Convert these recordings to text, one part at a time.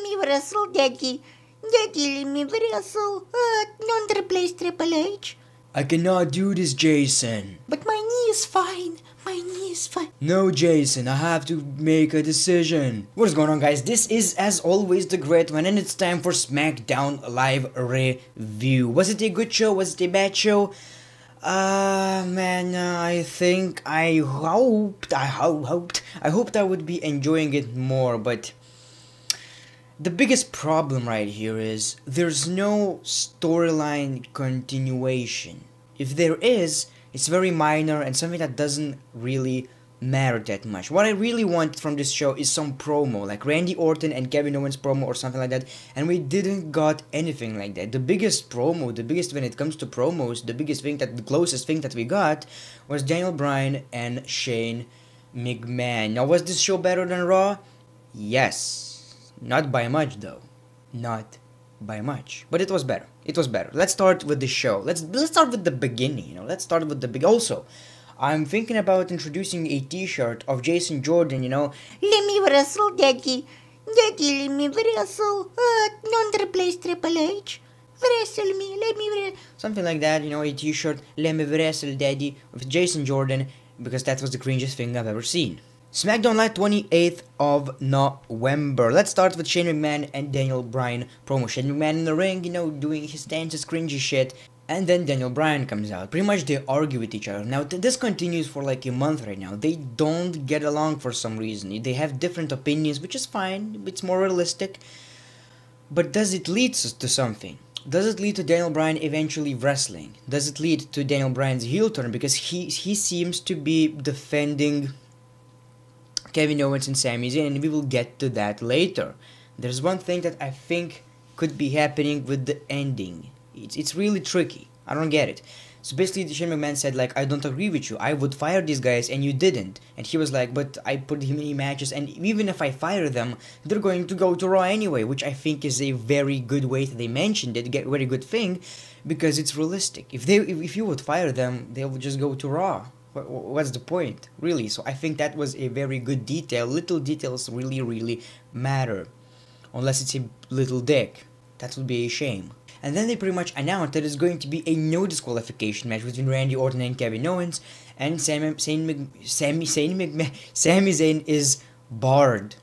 me wrestle, Daddy. Daddy, let me wrestle. Don't replace Triple H. I cannot do this, Jason. But my knee is fine. My knee is fine. No, Jason, I have to make a decision. What is going on, guys? This is, as always, Thegreatone, and it's time for SmackDown Live Review. Was it a good show? Was it a bad show? Man, I hoped I would be enjoying it more, but the biggest problem right here is there's no storyline continuation. If there is, it's very minor and something that doesn't really matter that much. What I really want from this show is some promo, like Randy Orton and Kevin Owens promo or something like that, and we didn't got anything like that. The biggest promo, when it comes to promos, the closest thing that we got was Daniel Bryan and Shane McMahon. Now, was this show better than Raw? Yes. Not by much though. Not by much. But it was better. It was better. Let's start with the show. Let's start with the beginning, Let's start with the big. Also, I'm thinking about introducing a t-shirt of Jason Jordan, Let me wrestle, Daddy. Daddy, let me wrestle. Don't replace Triple H. Wrestle me, let me wrestle. Something like that, a t-shirt, let me wrestle, Daddy, with Jason Jordan, because that was the cringiest thing I've ever seen. SmackDown Live 28th of November. Let's start with Shane McMahon and Daniel Bryan promo. Shane McMahon in the ring, doing his dances, cringy shit. And then Daniel Bryan comes out. Pretty much they argue with each other. Now this continues for like a month right now. They don't get along for some reason. They have different opinions, which is fine. It's more realistic. But does it lead to something? Does it lead to Daniel Bryan eventually wrestling? Does it lead to Daniel Bryan's heel turn? Because he seems to be defending Kevin Owens and Sami Zayn, and we will get to that later. There's one thing that I think could be happening with the ending. It's really tricky. I don't get it. So basically, Shane McMahon said, like, I don't agree with you. I would fire these guys, and you didn't. And he was like, but I put him in matches, and even if I fire them, they're going to go to Raw anyway, which I think is a very good way that they mentioned it, a very good thing, because it's realistic. If you would fire them, they would just go to Raw. What's the point, really? So I think that was a very good detail. Little details really matter, unless it's a little dick. That would be a shame. And then they pretty much announced that it's going to be a no disqualification match between Randy Orton and Kevin Owens, and Sami Zayn is barred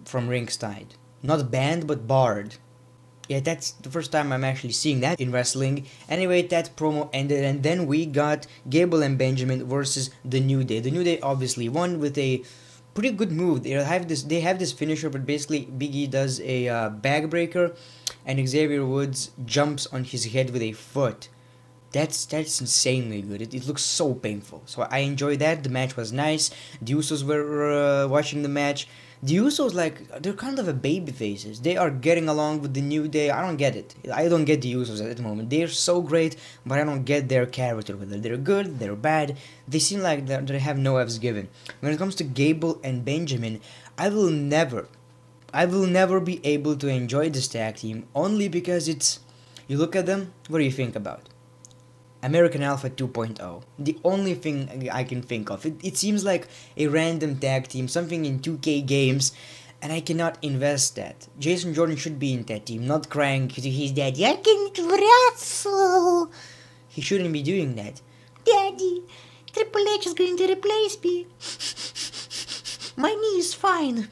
from ringside. Not banned, but barred. Yeah, that's the first time I'm actually seeing that in wrestling. Anyway, that promo ended, and then we got Gable and Benjamin versus The New Day. The New Day obviously won with a pretty good move. They have this finisher, but basically Big E does a backbreaker, and Xavier Woods jumps on his head with a foot. That's insanely good. It looks so painful. So I enjoyed that. The match was nice. The Usos were watching the match. The Usos, they're kind of a baby faces. They are getting along with the New Day. I don't get it. I don't get the Usos at the moment. They're so great, but I don't get their character with it. They're good, they're bad. They seem like they have no F's given. When it comes to Gable and Benjamin, I will never be able to enjoy this tag team, only because you look at them, what do you think about? American Alpha 2.0. The only thing I can think of. It seems like a random tag team, something in 2K games, and I cannot invest that. Jason Jordan should be in that team, not crying to his daddy, I can't wrestle. He shouldn't be doing that. Daddy, Triple H is going to replace me. My knee is fine.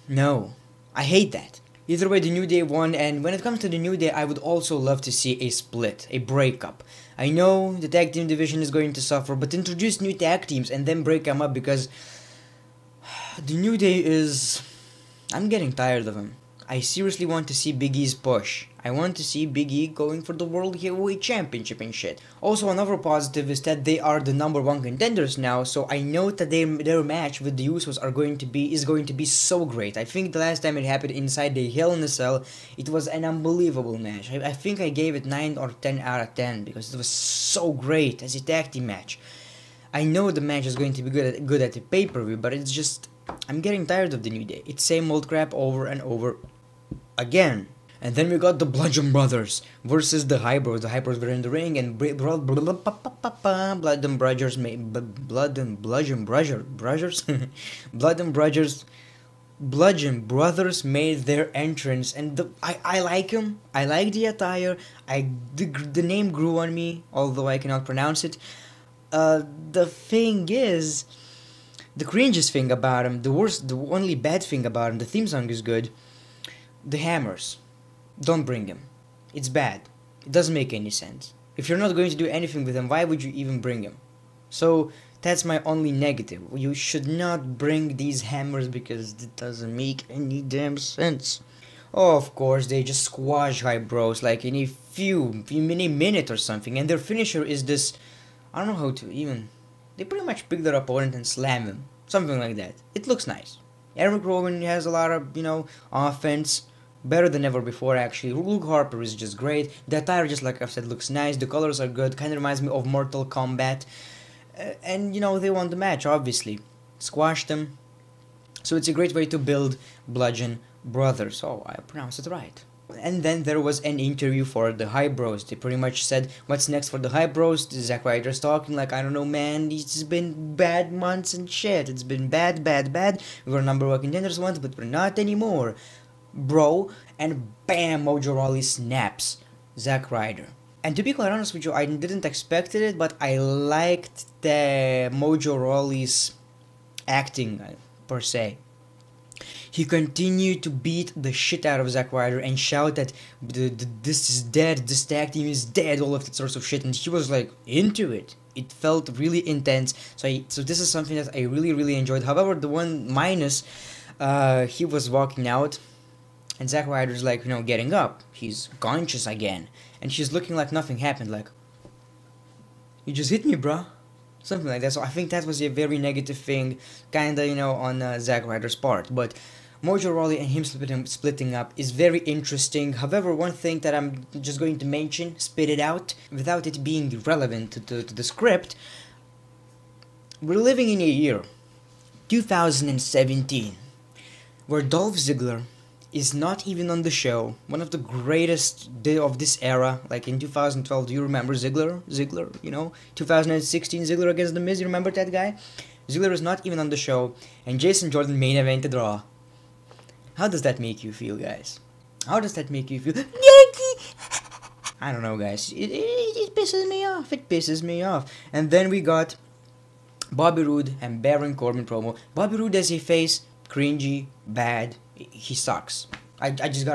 No, I hate that. Either way, the New Day won, and when it comes to the New Day, I would also love to see a split, a breakup. I know the tag team division is going to suffer, but introduce new tag teams and then break them up, because the New Day is... I'm getting tired of them. I seriously want to see Big E's push. I want to see Big E going for the World Heavyweight Championship and shit. Also, another positive is that they are the #1 contenders now, so I know that their match with the Usos is going to be so great. I think the last time it happened inside the Hell in a Cell, it was an unbelievable match. I think I gave it 9 or 10 out of 10 because it was so great as a tag team match. I know the match is going to be good at the pay-per-view, but it's just... I'm getting tired of the New Day. It's same old crap over and over again. And then we got the Bludgeon Brothers versus the High Bros. The High Bros were in the ring, and Bludgeon Brothers Bludgeon Brothers made their entrance, and I like them. I like the attire. The name grew on me, although I cannot pronounce it. The thing is, the cringiest thing about them, the only bad thing about them, the theme song is good. The hammers, don't bring them. It's bad. It doesn't make any sense. If you're not going to do anything with them, why would you even bring them? So that's my only negative. You should not bring these hammers because it doesn't make any damn sense. Oh, of course, they just squash High Bros like in a minute or something, and their finisher is this. I don't know how to even. They pretty much pick their opponent and slam him, something like that. It looks nice. Eric Rowan has a lot of offense. Better than ever before, actually. Luke Harper is just great. The attire, just like I've said, looks nice. The colors are good. Kind of reminds me of Mortal Kombat. And, they won the match, obviously. Squashed them. So it's a great way to build Bludgeon Brothers. Oh, I pronounced it right. And then there was an interview for the High Bros. They pretty much said, what's next for the High Bros? Zack Ryder's talking like, I don't know, man, it's been bad months and shit. It's been bad. We were number one contenders once, but we're not anymore. Bro, and bam, Mojo Rawley snaps Zack Ryder. And to be quite honest with you, I didn't expect it, but I liked the Mojo Rawley's acting, per se. He continued to beat the shit out of Zack Ryder and shout that this is dead, this tag team is dead, all of that sorts of shit, and he was like into it. It felt really intense, so this is something that I really enjoyed. However, the one minus, he was walking out, and Zack Ryder's like, getting up. He's conscious again. And she's looking like nothing happened, like, you just hit me, bruh. Something like that. So I think that was a very negative thing, kinda, on Zack Ryder's part. But Mojo Rawley and him splitting up is very interesting. However, one thing that I'm just going to mention, spit it out, without it being relevant to the script, we're living in a year, 2017, where Dolph Ziggler is not even on the show. One of the greatest of this era, like in 2012, do you remember Ziggler, 2016 Ziggler against The Miz, you remember that guy? Ziggler is not even on the show, and Jason Jordan main evented Raw. How does that make you feel, guys? How does that make you feel? I don't know, guys. It pisses me off. It pisses me off. And then we got Bobby Roode and Baron Corbin promo. Bobby Roode as a face, cringy, bad. He sucks. I'm just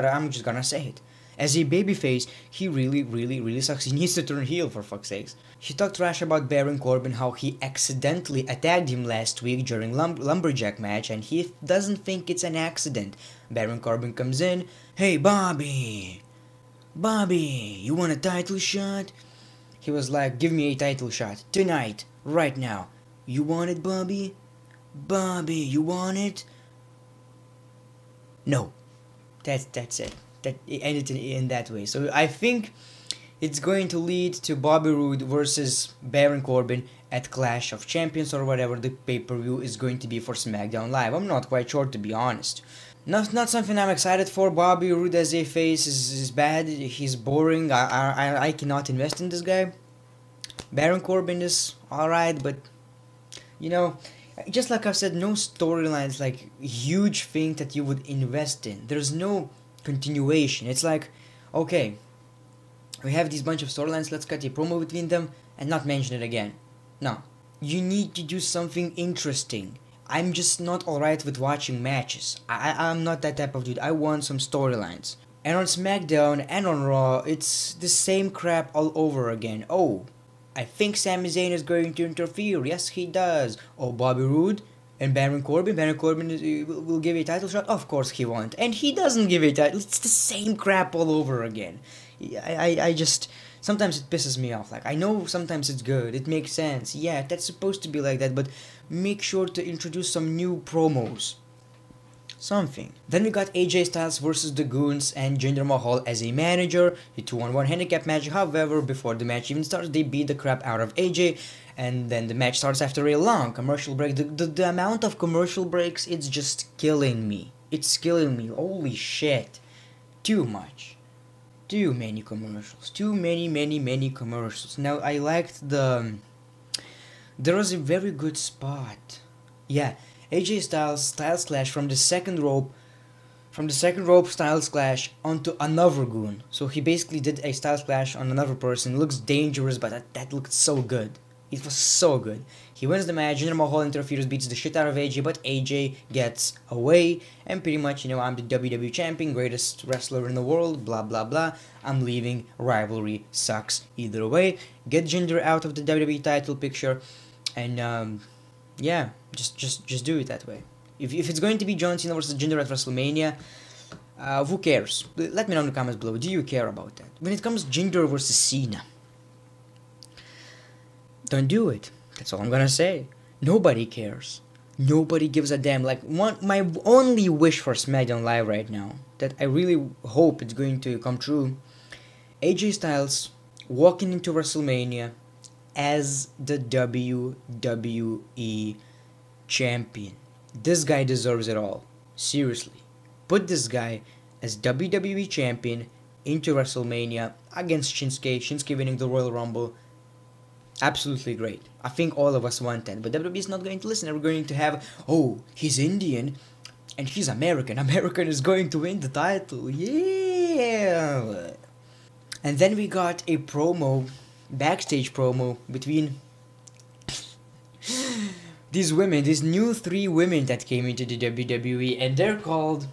gonna say it. As a babyface, he really sucks. He needs to turn heel, for fuck's sakes. He talked trash about Baron Corbin, how he accidentally attacked him last week during Lumberjack match, and he doesn't think it's an accident. Baron Corbin comes in, hey Bobby, you want a title shot? He was like, give me a title shot, tonight, right now. You want it, Bobby? Bobby, you want it? No. That's it. That it ended in that way. So I think it's going to lead to Bobby Roode versus Baron Corbin at Clash of Champions or whatever the pay-per-view is going to be for SmackDown Live. I'm not quite sure, to be honest. Not something I'm excited for. Bobby Roode as a face is bad. He's boring. I cannot invest in this guy. Baron Corbin is alright, but just like I've said, no storylines like huge thing that you would invest in. There's no continuation. It's like, okay, we have these bunch of storylines, let's cut a promo between them and not mention it again. No. You need to do something interesting. I'm just not alright with watching matches. I'm not that type of dude. I want some storylines. And on SmackDown and on Raw, it's the same crap all over again. Oh, I think Sami Zayn is going to interfere. Yes, he does. Oh, Bobby Roode and Baron Corbin. Baron Corbin will give a title shot. Of course he won't. And he doesn't give a title. It's the same crap all over again. I just... Sometimes it pisses me off. Like, I know sometimes it's good. It makes sense. Yeah, that's supposed to be like that. But make sure to introduce some new promos. Something. Then we got AJ Styles versus the Goons and Jinder Mahal as a manager, a 2-on-1 handicap match. However, before the match even starts, they beat the crap out of AJ, and then the match starts after a long commercial break. The amount of commercial breaks, it's just killing me. It's killing me. Holy shit. Too much. Too many commercials. Too many commercials. Now, I liked there was a very good spot. Yeah. AJ Styles Clash from the second rope. Styles Clash onto another Goon. So he basically did a Styles Clash on another person. It looks dangerous, but that looked so good. It was so good. He wins the match. Jinder Mahal interferes, beats the shit out of AJ, but AJ gets away. And pretty much, I'm the WWE champion, greatest wrestler in the world, blah blah blah. I'm leaving. Rivalry sucks either way. Get Jinder out of the WWE title picture, and yeah, just do it that way. If it's going to be John Cena versus Jinder at WrestleMania, who cares? Let me know in the comments below. Do you care about that? When it comes Jinder versus Cena, don't do it. That's all I'm gonna say. Nobody cares. Nobody gives a damn. Like, my only wish for SmackDown Live right now, that I really hope it's going to come true, AJ Styles walking into WrestleMania as the WWE champion. This guy deserves it all. Seriously. Put this guy as WWE champion into WrestleMania against Shinsuke. Shinsuke winning the Royal Rumble. Absolutely great. I think all of us want that. But WWE is not going to listen. We're going to have, oh, he's Indian and he's American. American is going to win the title. Yeah. And then we got a promo, backstage promo between these women, these new 3 women that came into the WWE, and they're called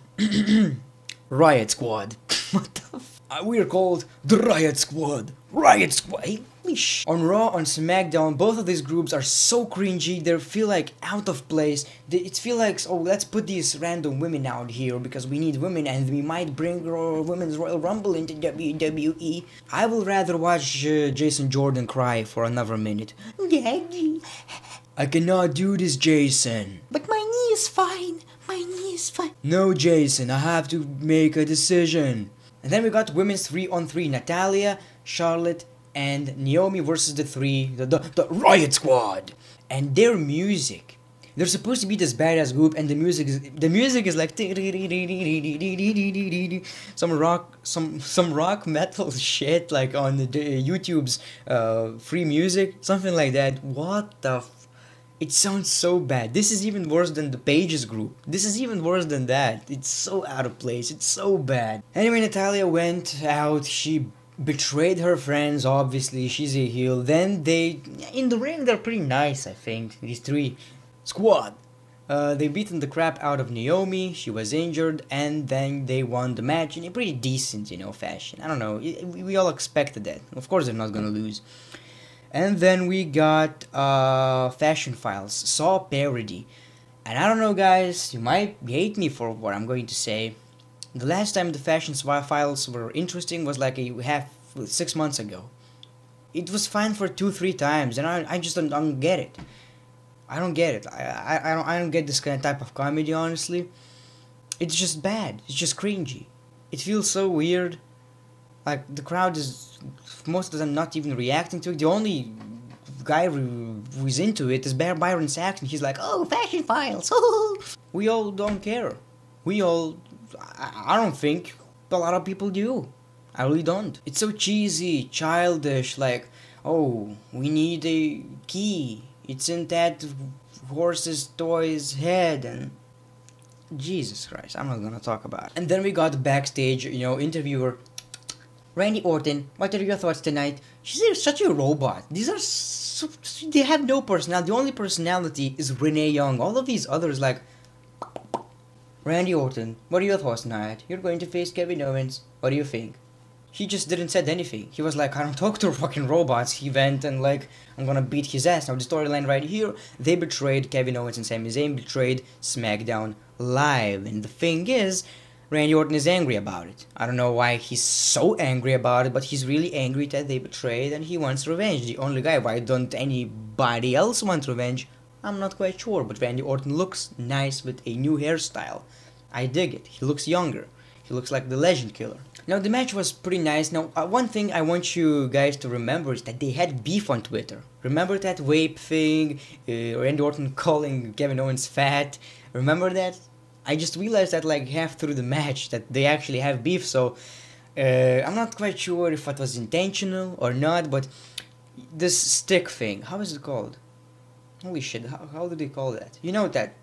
Riot Squad. What the f? We're called the Riot Squad. Riot Squad. On Raw, on SmackDown, both of these groups are so cringy. They feel like out of place. It feels like, oh, let's put these random women out here because we need women and we might bring Women's Royal Rumble into WWE. I will rather watch Jason Jordan cry for another minute. Daddy. I cannot do this, Jason. But my knee is fine. My knee is fine. No, Jason, I have to make a decision. And then we got women's 3-on-3, Natalya, Charlotte, and Naomi versus the Riot Squad. And their music. They're supposed to be this badass group, and the music is like some rock metal shit, like on the YouTube's free music, something like that. What the f? It sounds so bad. This is even worse than the Pages group. This is even worse than that. It's so out of place. It's so bad. Anyway, Natalya went out. She betrayed her friends, obviously. She's a heel. Then in the ring, they're pretty nice, I think. These 3 squad. They beaten the crap out of Naomi. She was injured. And then they won the match in a pretty decent, fashion. I don't know. We all expected that. Of course they're not gonna lose. And then we got Fashion Files, Saw parody. And I don't know, guys, you might hate me for what I'm going to say. The last time the Fashion Files were interesting was like 6 months ago. It was fine for 2-3 times, and I just don't get it. I don't get it. I don't get this kind of type of comedy, honestly. It's just bad. It's just cringy. It feels so weird. Like, the crowd is, most of them not even reacting to it. The only guy who's into it is Byron Saxton. He's like, oh, Fashion Files. We all don't care. I don't think a lot of people do. I really don't. It's so cheesy, childish, like, oh, we need a key. It's in that horse's toy's head, and Jesus Christ, I'm not gonna talk about it. And then we got the backstage, interviewer, Randy Orton. What are your thoughts tonight? She's such a robot. They have no personality. The only personality is Renee Young. All of these others, like, Randy Orton, what are your thoughts tonight? You're going to face Kevin Owens. What do you think? He just didn't said anything. He was like, I don't talk to fucking robots. He went and like, I'm gonna beat his ass. Now the storyline right here, they betrayed Kevin Owens and Sami Zayn betrayed SmackDown Live. And the thing is, Randy Orton is angry about it. I don't know why he's so angry about it, but he's really angry that they betrayed and he wants revenge. The only guy, why don't anybody else want revenge? I'm not quite sure, but Randy Orton looks nice with a new hairstyle. I dig it. He looks younger. He looks like the Legend Killer. Now, the match was pretty nice. Now, one thing I want you guys to remember is that they had beef on Twitter. Remember that vape thing? Randy Orton calling Kevin Owens fat? Remember that? I just realized that like half through the match that they actually have beef, so I'm not quite sure if that was intentional or not, but this stick thing, how is it called? Holy shit, how do they call that? You know that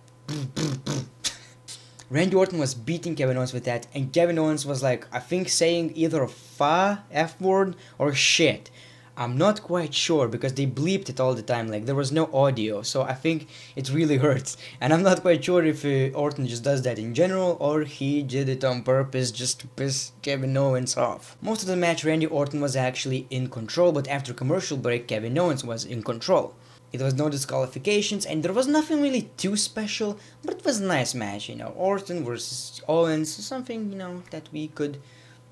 Randy Orton was beating Kevin Owens with that, and Kevin Owens was like, I think saying either F word or shit. I'm not quite sure because they bleeped it all the time, like there was no audio, so I think it really hurts. And I'm not quite sure if Orton just does that in general or he did it on purpose just to piss Kevin Owens off. Most of the match Randy Orton was actually in control, but after commercial break Kevin Owens was in control. It was no disqualifications and there was nothing really too special, but it was a nice match, you know, Orton versus Owens, something, you know, that we could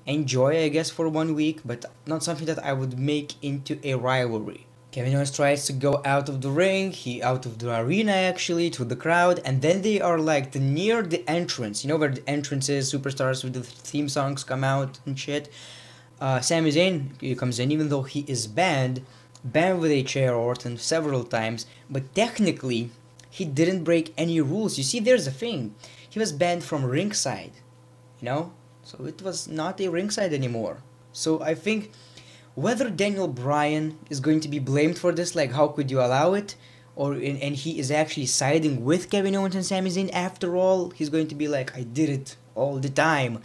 enjoy, I guess, for 1 week, but not something that I would make into a rivalry. Kevin Owens tries to go out of the ring, out of the arena actually, to the crowd, and then they are like near the entrance, you know where the entrance is, superstars with the theme songs come out and shit. Sami Zayn comes in, even though he is banned with a chair Orton several times, but technically he didn't break any rules. You see, there's a thing, he was banned from ringside, you know? So it was not a ringside anymore. So I think whether Daniel Bryan is going to be blamed for this, like how could you allow it, and he is actually siding with Kevin Owens and Sami Zayn after all, he's going to be like, I did it all the time.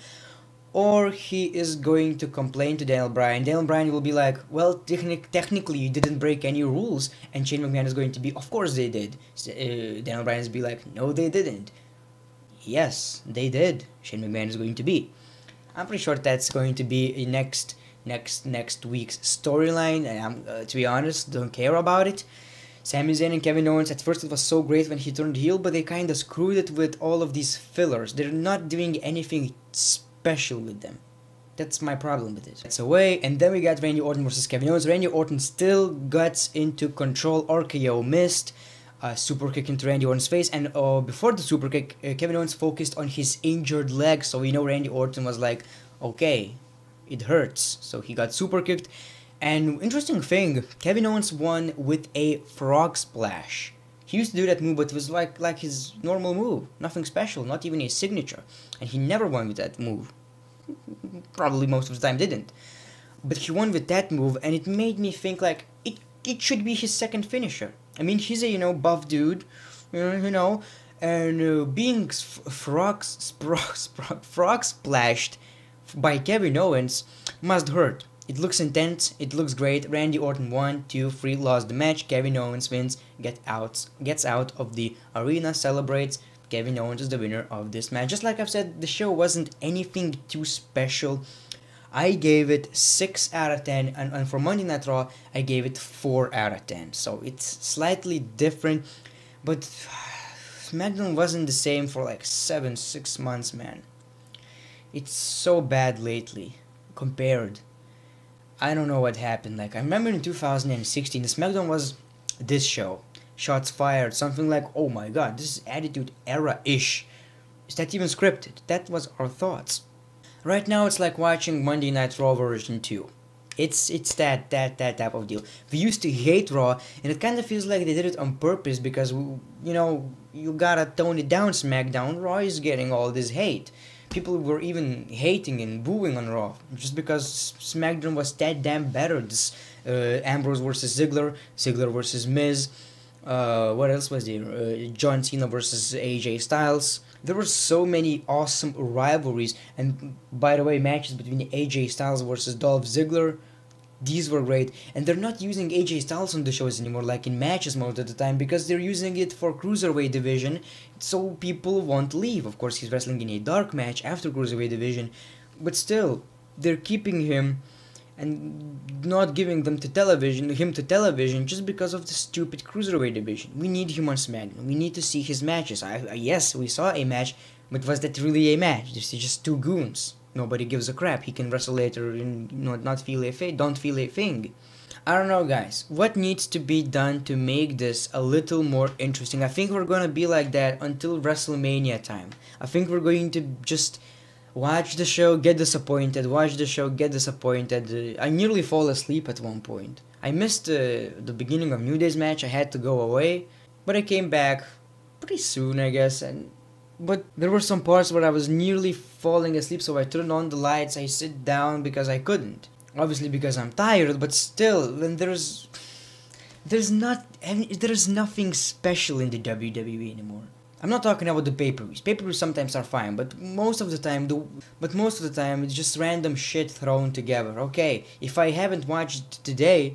Or he is going to complain to Daniel Bryan. Daniel Bryan will be like, well, technically you didn't break any rules. And Shane McMahon is going to be, of course they did. Daniel Bryan is be like, no they didn't. Yes, they did. Shane McMahon is going to be. I'm pretty sure that's going to be a next week's storyline, and I'm to be honest, don't care about it. Sami Zayn and Kevin Owens, at first it was so great when he turned heel, but they kinda screwed it with all of these fillers. They're not doing anything special with them. That's my problem with it. That's away, and then we got Randy Orton versus Kevin Owens. Randy Orton still gets into control, RKO missed. Super kick into Randy Orton's face, and before the super kick, Kevin Owens focused on his injured leg, so we know Randy Orton was like, okay, it hurts, so he got super kicked. And interesting thing, Kevin Owens won with a frog splash. He used to do that move, but it was like his normal move, nothing special, not even a signature, and he never won with that move. Probably most of the time didn't, but he won with that move, and it made me think like it should be his second finisher. I mean, he's a, you know, buff dude, you know, and being frog splashed by Kevin Owens must hurt. It looks intense, it looks great. Randy Orton 1, 2, 3 lost the match. Kevin Owens wins, gets out of the arena, celebrates. Kevin Owens is the winner of this match. Just like I've said, the show wasn't anything too special. I gave it 6 out of 10, and for Monday Night Raw, I gave it 4 out of 10. So it's slightly different, but SmackDown wasn't the same for like 6 months, man. It's so bad lately, compared. I don't know what happened. Like, I remember in 2016, the SmackDown was this show. Shots fired, something like, oh my god, this is Attitude Era-ish. Is that even scripted? That was our thoughts. Right now it's like watching Monday Night Raw version 2. It's that type of deal. We used to hate Raw, and it kind of feels like they did it on purpose because, you know, you gotta tone it down. SmackDown, Raw is getting all this hate. People were even hating and booing on Raw just because SmackDown was that damn better. This Ambrose versus Ziggler, Ziggler versus Miz. What else was there? John Cena versus AJ Styles. There were so many awesome rivalries, and by the way, matches between AJ Styles versus Dolph Ziggler, these were great. And they're not using AJ Styles on the shows anymore, like in matches most of the time, because they're using it for Cruiserweight division, so people won't leave. Of course, he's wrestling in a dark match after Cruiserweight division, but still, they're keeping him and not giving him to television just because of the stupid Cruiserweight division. We need him on SmackDown. We need to see his matches. Yes, we saw a match, but was that really a match? This is just 2 goons. Nobody gives a crap. He can wrestle later and don't feel a thing. I don't know, guys. What needs to be done to make this a little more interesting? I think we're gonna be like that until WrestleMania time. I think we're going to just watch the show, get disappointed, watch the show, get disappointed. I nearly fall asleep at one point. I missed the beginning of New Day's match. I had to go away, but I came back pretty soon, I guess. But there were some parts where I was nearly falling asleep, so I turned on the lights, I sit down because I couldn't. Obviously because I'm tired, but still, then there's nothing special in the WWE anymore. I'm not talking about the pay-per-views. Pay-per-views sometimes are fine, but most of the time, it's just random shit thrown together. Okay, if I haven't watched today,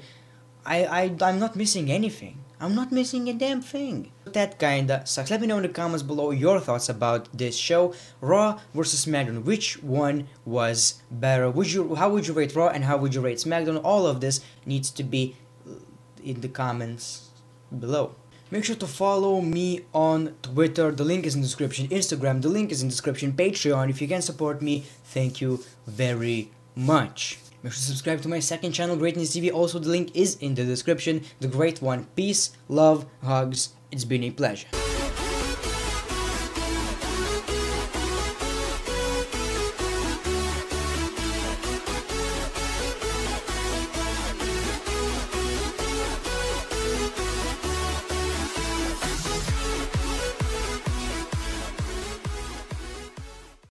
I'm not missing anything. I'm not missing a damn thing. That kinda sucks. Let me know in the comments below your thoughts about this show, Raw versus SmackDown. Which one was better? How would you rate Raw and how would you rate SmackDown? All of this needs to be in the comments below. Make sure to follow me on Twitter, the link is in the description, Instagram, the link is in the description, Patreon. If you can support me, thank you very much. Make sure to subscribe to my second channel, Greatness TV, also the link is in the description, The Great One. Peace, love, hugs, it's been a pleasure.